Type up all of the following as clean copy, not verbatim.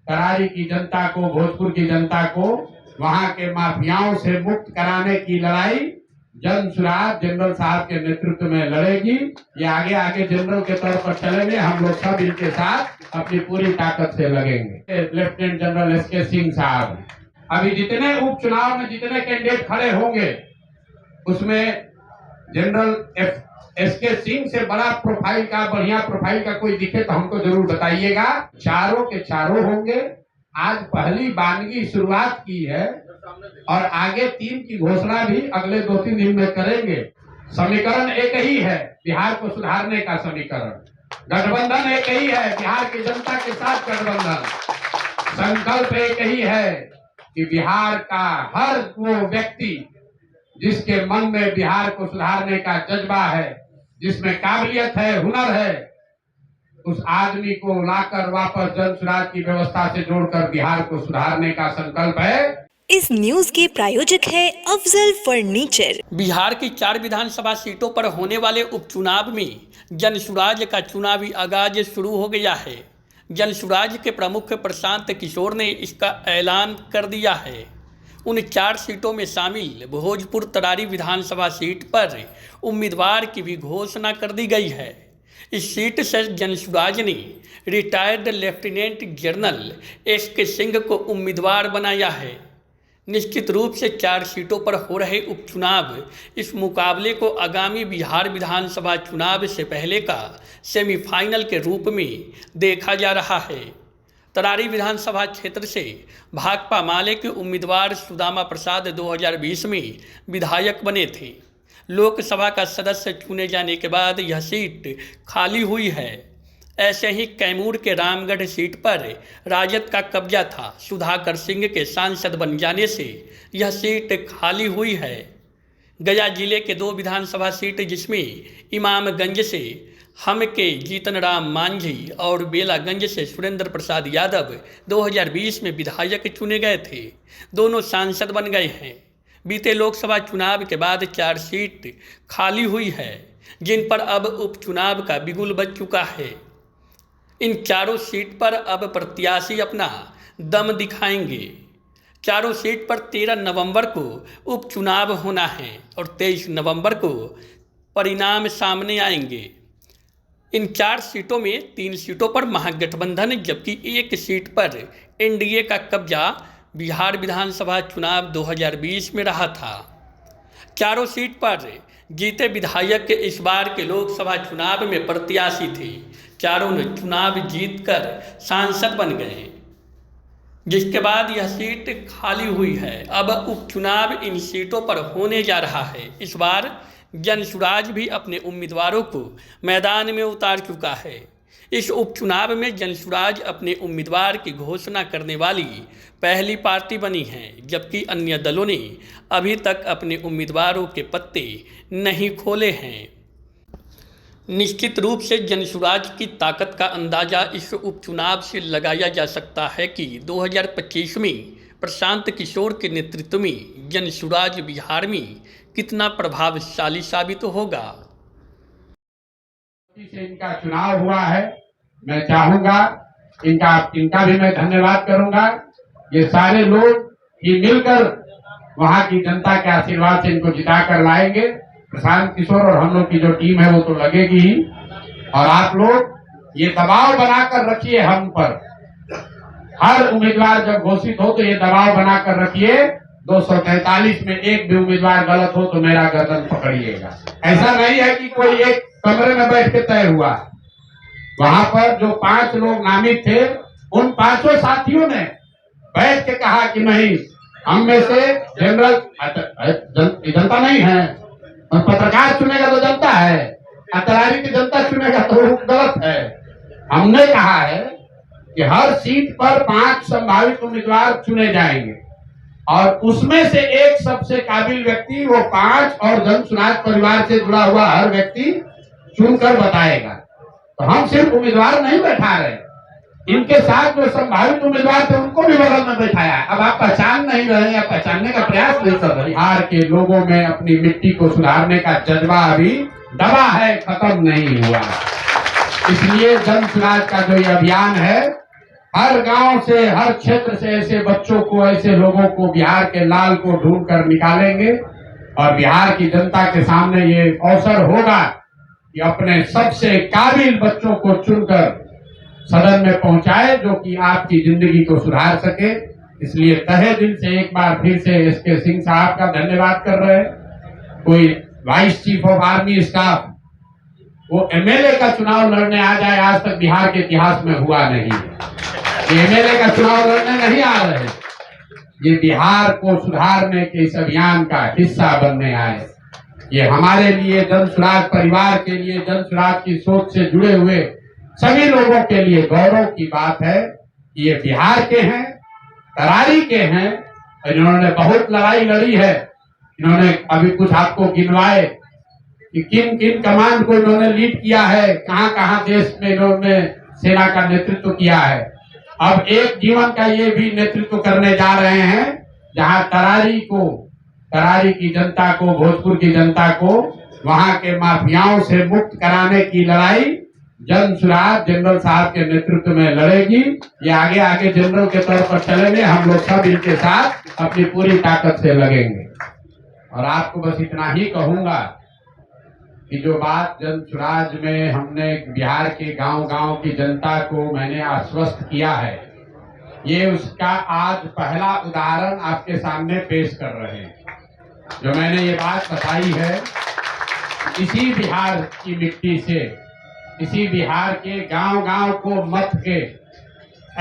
करारी की जनता को, भोजपुर की जनता को वहां के माफियाओं से मुक्त कराने की लड़ाई जन सुराज जनरल साहब के नेतृत्व में लड़ेगी। ये आगे आगे जनरल के तौर पर चलेंगे, हम लोग सब इनके साथ अपनी पूरी ताकत से लगेंगे। लेफ्टिनेंट जनरल एसके सिंह साहब, अभी जितने उपचुनाव में जितने कैंडिडेट खड़े होंगे उसमें जनरल एसके सिंह से बड़ा प्रोफाइल का, बढ़िया प्रोफाइल का कोई दिखे तो हमको जरूर बताइएगा। चारों के चारों होंगे। आज पहली बानगी शुरुआत की है और आगे 3 की घोषणा भी अगले 2-3 दिन में करेंगे। समीकरण एक ही है, बिहार को सुधारने का समीकरण। गठबंधन एक ही है, बिहार की जनता के साथ गठबंधन। संकल्प एक ही है कि बिहार का हर वो व्यक्ति जिसके मन में बिहार को सुधारने का जज्बा है, जिसमें काबिलियत है, हुनर है, उस आदमी को लाकर वापस जन सुराज की व्यवस्था से जोड़कर बिहार को सुधारने का संकल्प है। इस न्यूज के प्रायोजक है अफजल फर्नीचर। बिहार की 4 विधानसभा सीटों पर होने वाले उपचुनाव में जनसुराज का चुनावी आगाज शुरू हो गया है। जनसुराज के प्रमुख प्रशांत किशोर ने इसका ऐलान कर दिया है। उन 4 सीटों में शामिल भोजपुर तरारी विधानसभा सीट पर उम्मीदवार की भी घोषणा कर दी गई है। इस सीट से जनसुराज ने retired lieutenant general S K Singh को उम्मीदवार बनाया है। निश्चित रूप से 4 सीटों पर हो रहे उपचुनाव इस मुकाबले को आगामी बिहार विधानसभा चुनाव से पहले का सेमीफाइनल के रूप में देखा जा रहा है। तरारी विधानसभा क्षेत्र से भाकपा माले के उम्मीदवार सुदामा प्रसाद 2020 में विधायक बने थे। लोकसभा का सदस्य चुने जाने के बाद यह सीट खाली हुई है। ऐसे ही कैमूर के रामगढ़ सीट पर राजद का कब्जा था। सुधाकर सिंह के सांसद बन जाने से यह सीट खाली हुई है। गया जिले के 2 विधानसभा सीट जिसमें इमामगंज से हम के जीतन राम मांझी और बेलागंज से सुरेंद्र प्रसाद यादव 2020 में विधायक चुने गए थे, दोनों सांसद बन गए हैं। बीते लोकसभा चुनाव के बाद 4 सीट खाली हुई है जिन पर अब उपचुनाव का बिगुल बज चुका है। इन 4 सीट पर अब प्रत्याशी अपना दम दिखाएंगे। 4 सीट पर 13 नवंबर को उपचुनाव होना है और 23 नवंबर को परिणाम सामने आएंगे। इन 4 सीटों में 3 सीटों पर महागठबंधन जबकि 1 सीट पर एनडीए का कब्जा बिहार विधानसभा चुनाव 2020 में रहा था। 4 सीट पर जीते विधायक इस बार के लोकसभा चुनाव में प्रत्याशी थे। चारों ने चुनाव जीतकर सांसद बन गए, जिसके बाद यह सीट खाली हुई है। अब उपचुनाव इन सीटों पर होने जा रहा है। इस बार जनसुराज भी अपने उम्मीदवारों को मैदान में उतार चुका है। इस उपचुनाव में जनसुराज अपने उम्मीदवार की घोषणा करने वाली पहली पार्टी बनी है, जबकि अन्य दलों ने अभी तक अपने उम्मीदवारों के पत्ते नहीं खोले हैं। निश्चित रूप से जनसुराज की ताकत का अंदाज़ा इस उपचुनाव से लगाया जा सकता है कि 2025 में प्रशांत किशोर के नेतृत्व में जनसुराज बिहार में कितना प्रभावशाली साबित होगा। इनका चुनाव हुआ है, मैं चाहूंगा इनका भी मैं धन्यवाद करूंगा। ये सारे लोग ही मिलकर वहां की जनता के आशीर्वाद से इनको जिता कर लाएंगे। प्रशांत किशोर और हम लोग की जो टीम है वो तो लगेगी ही, और आप लोग ये दबाव बनाकर रखिए हम पर। हर उम्मीदवार जब घोषित हो तो ये दबाव बनाकर रखिए। 243 में एक भी उम्मीदवार गलत हो तो मेरा गर्दन पकड़िएगा। ऐसा नहीं है कि कोई एक कमरे में बैठ के तय हुआ। वहां पर जो 5 लोग नामित थे, उन 5 साथियों ने बैठ के कहा कि नहीं, हम में से जनरल जनता नहीं है, और पत्रकार चुनेगा तो जनता है, तरारी की जनता चुनेगा तो गलत है। हमने कहा है कि हर सीट पर 5 संभावित उम्मीदवार चुने जाएंगे और उसमें से एक सबसे काबिल व्यक्ति वो 5 और जनसुराज परिवार से जुड़ा हुआ हर व्यक्ति चुनकर बताएगा। तो हम सिर्फ उम्मीदवार नहीं बैठा रहे, इनके साथ जो संभावित उम्मीदवार थे उनको भी बगल में बैठाया। अब आप पहचान नहीं रहे या पहचानने का प्रयास नहीं कर रहे। बिहार के लोगों में अपनी मिट्टी को सुधारने का जज्बा अभी दबा है, खत्म नहीं हुआ। इसलिए जनसुराज का जो ये अभियान है हर गांव से, हर क्षेत्र से ऐसे बच्चों को, ऐसे लोगों को, बिहार के लाल को ढूंढ कर निकालेंगे और बिहार की जनता के सामने ये अवसर होगा कि अपने सबसे काबिल बच्चों को चुनकर सदन में पहुंचाए, जो कि आपकी जिंदगी को सुधार सके। इसलिए तहे दिल से एक बार फिर से एसके सिंह साहब का धन्यवाद कर रहे हैं। कोई vice chief of army staff वो एमएलए का चुनाव लड़ने आ जाए, आज तक बिहार के इतिहास में हुआ नहीं है। ये एमएलए का चुनाव लड़ने नहीं आ रहे, ये बिहार को सुधारने के इस अभियान का हिस्सा बनने आए। ये हमारे लिए, जन सुराज परिवार के लिए, जन सुराज की सोच से जुड़े हुए सभी लोगों के लिए गौरव की बात है कि ये बिहार के हैं, तरारी के हैं, और इन्होंने बहुत लड़ाई लड़ी है। इन्होंने अभी कुछ आपको गिनवाए कि किन किन कमांड को इन्होंने लीड किया है, कहां कहां देश में इन्होंने सेना का नेतृत्व किया है। अब एक जीवन का ये भी नेतृत्व करने जा रहे हैं, जहां तरारी की जनता को, भोजपुर की जनता को वहां के माफियाओं से मुक्त कराने की लड़ाई जन सुराज जनरल साहब के नेतृत्व में लड़ेगी। ये आगे आगे जनरल के तौर पर चलेंगे, हम लोग सब इनके साथ अपनी पूरी ताकत से लगेंगे। और आपको बस इतना ही कहूंगा कि जो बात जन सुराज में हमने बिहार के गांव गांव की जनता को मैंने आश्वस्त किया है, ये उसका आज पहला उदाहरण आपके सामने पेश कर रहे हैं। जो मैंने ये बात बताई है, इसी बिहार की मिट्टी से, इसी बिहार के गांव गांव को मत के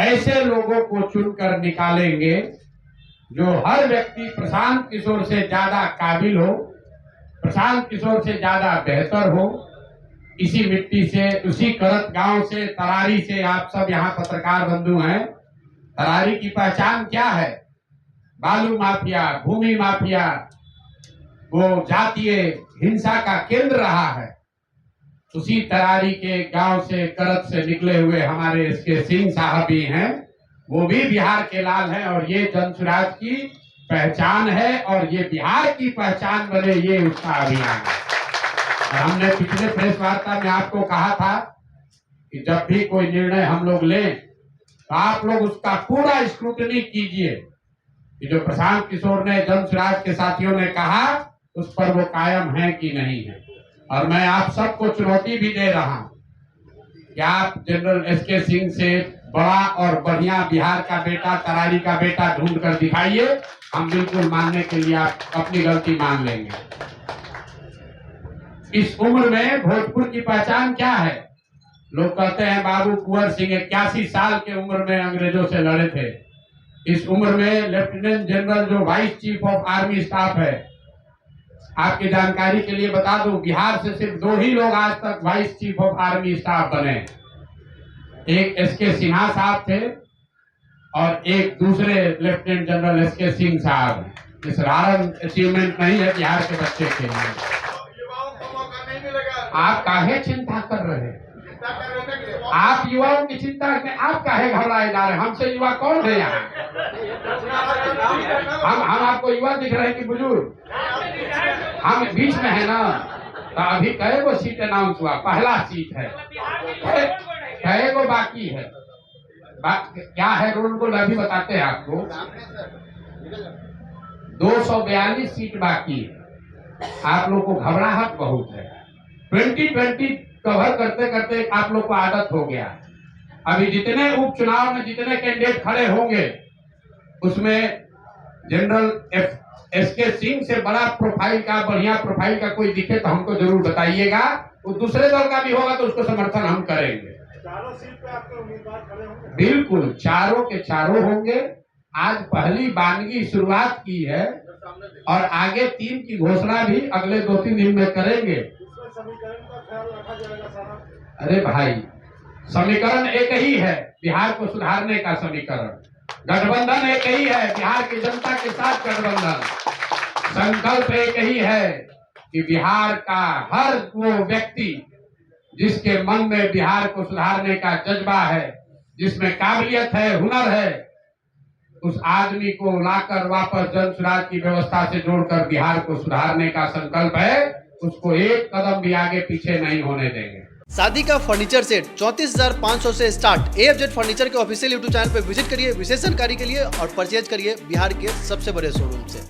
ऐसे लोगों को चुनकर निकालेंगे जो हर व्यक्ति प्रशांत किशोर से ज्यादा काबिल हो, प्रशांत किशोर से ज्यादा बेहतर हो। इसी मिट्टी से, उसी करत गांव से, तरारी से, आप सब यहाँ पत्रकार बंधु हैं। तरारी की पहचान क्या है? बालू माफिया, भूमि माफिया, वो जातीय हिंसा का केंद्र रहा है। उसी तरारी के गांव से, करत से निकले हुए हमारे एसके सिंह साहब भी हैं, वो भी बिहार के लाल हैं। और ये जन सुराज की पहचान है, और ये बिहार की पहचान बने, ये उसका अभियान है। और हमने पिछले प्रेस वार्ता में आपको कहा था कि जब भी कोई निर्णय हम लोग लें तो आप लोग उसका पूरा स्क्रूटनी कीजिए कि जो प्रशांत किशोर ने, जन सुराज के साथियों ने कहा, उस पर वो कायम है कि नहीं है। और मैं आप सबको चुनौती भी दे रहा हूं कि आप जनरल एसके सिंह से बड़ा और बढ़िया बिहार का बेटा, तरारी का बेटा ढूंढ कर दिखाइए। हम बिल्कुल मानने के लिए आप अपनी गलती मान लेंगे। इस उम्र में भोजपुर की पहचान क्या है? लोग कहते हैं बाबू कुंवर सिंह 81 साल के उम्र में अंग्रेजों से लड़े थे। इस उम्र में लेफ्टिनेंट जनरल जो vice chief of army staff है, आपकी जानकारी के लिए बता दूं, बिहार से सिर्फ 2 ही लोग आज तक vice chief of army staff बने। एक एसके सिन्हा साहब थे और एक दूसरे लेफ्टिनेंट जनरल एसके सिंह साहब। इस साधारण अचीवमेंट नहीं है बिहार के बच्चे के लिए। आप काहे चिंता कर रहे हैं? आप युवाओं की चिंता में आप काहे घबराए जा रहे हैं? हमसे युवा कौन है यहाँ? हम आपको युवा दिख रहे हैं कि बुजुर्ग? हम बीच में है ना। तो अभी कई को सीट अनाउंस हुआ, पहला सीट है, कई को बाकी है। क्या है रोल को अभी बताते हैं आपको। 242 सीट बाकी है। आप लोग को घबराहट बहुत है। 2020 कवर करते करते आप लोग को आदत हो गया। अभी जितने उपचुनाव में जितने कैंडिडेट खड़े होंगे, उसमें जनरल एसके सिंह से बड़ा प्रोफाइल का, बढ़िया प्रोफाइल का कोई दिखे तो हमको जरूर बताइएगा। वो दूसरे दल का भी होगा तो उसको समर्थन हम करेंगे। चारों सीट पे आपके उम्मीदवार खड़े होंगे? बिल्कुल, चारों के चारों होंगे। आज पहली बानगी शुरुआत की है और आगे 3 की घोषणा भी अगले 2-3 दिन में करेंगे। इसमें समीकरण का ख्याल रखा जाएगा सारा? अरे भाई, समीकरण एक ही है, बिहार को सुधारने का समीकरण। गठबंधन एक ही है, बिहार की जनता के साथ गठबंधन। संकल्प एक ही है कि बिहार का हर वो व्यक्ति जिसके मन में बिहार को सुधारने का जज्बा है, जिसमें काबिलियत है, हुनर है, उस आदमी को लाकर वापस जन सुराज की व्यवस्था से जोड़कर बिहार को सुधारने का संकल्प है। उसको एक कदम भी आगे पीछे नहीं होने देंगे। शादी का फर्नीचर सेट 34,500 से स्टार्ट। AFZ फर्नीचर के ऑफिशियल यूट्यूब चैनल पर विजिट करिए विशेष जानकारी के लिए और परचेज करिए बिहार के सबसे बड़े शोरूम से।